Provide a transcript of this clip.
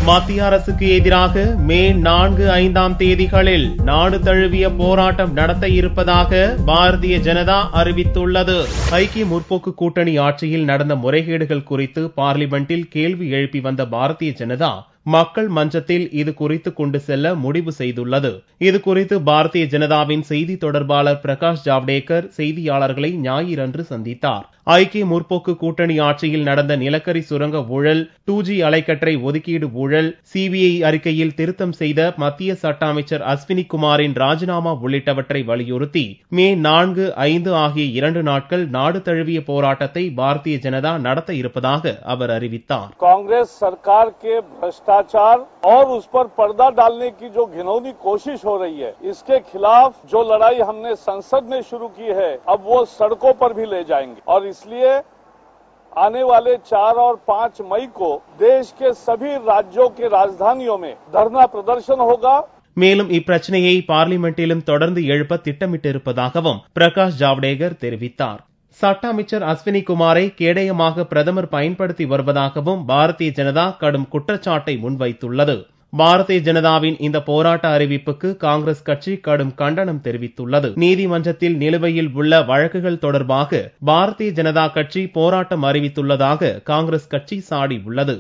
மத்திய அரசுக்கு எதிராக மே 4, 5ஆம் தேதிகளில் நாடு தழுவிய போராட்டம் நடத்த இருப்பதாக பாரதிய ஜனதா அறிவித்துள்ளது. ஐக்கிய முற்போக்கு கூட்டணி ஆட்சியில் நடந்த முறைகேடுகள் குறித்து பார்லிமெண்டில் கேள்வி எழுப்பி வந்த பாரதிய ஜனதா மக்கள் மன்றத்தில் இது குறித்து கொண்டு செல்ல முடிவு செய்துள்ளது. இது குறித்து பாரதிய ஜனதாவின் செய்தி தொடர்பாளர் பிரகாஷ் ஜவடேகர் செய்தியாளர்களை ஞாயிறன்று சந்தித்தார். ஐக்கிய முற்போக்கு கூட்டணி ஆட்சியில் நடந்த நிலக்கரி சுரங்க ஊழல், 2G அலைக்கற்றை ஒதுக்கீடு ஊழல், சிபிஐ அறிக்கையில் திருத்தம் செய்த மத்திய சட்ட அமைச்சர் அஸ்வினி குமாரின் ராஜினாமா உள்ளிட்டவற்றை வலியுறுத்தி மே 4, 5 ஆகிய 2 நாட்கள் நாடு தழுவிய போராட்டத்தை பாரதிய ஜனதா நடத்த இருப்பதாக அவர் அறிவித்தார். कांग्रेस सरकार के भ्रष्टाचार और उस पर पर्दा डालने की जो घिनौनी कोशिश हो रही है, इसके खिलाफ जो लड़ाई हमने संसद में शुरू की है, अब वो सड़कों पर भी ले जाएंगे और इसलिए आने वाले 4 और 5 मई को देश के सभी राज्यों के राजधानियों में धरना प्रदर्शन होगा. மேலும் இப்பிரச்சனையை பார்லிமெண்டிலும் தொடர்ந்து எழுப்ப திட்டமிட்டிருப்பதாகவும் பிரகாஷ் ஜவடேகர் தெரிவித்தார். சட்ட அமைச்சர் அஸ்வினி குமாரை கேடயமாக பிரதமர் பயன்படுத்தி வருவதாகவும் பாரதிய ஜனதா கடும் குற்றச்சாட்டை முன்வைத்துள்ளது. பாரதிய ஜனதாவின் இந்த போராட்ட அறிவிப்புக்கு காங்கிரஸ் கட்சி கடும் கண்டனம் தெரிவித்துள்ளது. நீதிமன்றத்தில் நிலுவையில் உள்ள வழக்குகள் தொடர்பாக பாரதிய ஜனதா கட்சி போராட்டம் அறிவித்துள்ளதாக காங்கிரஸ் கட்சி சாடியுள்ளது.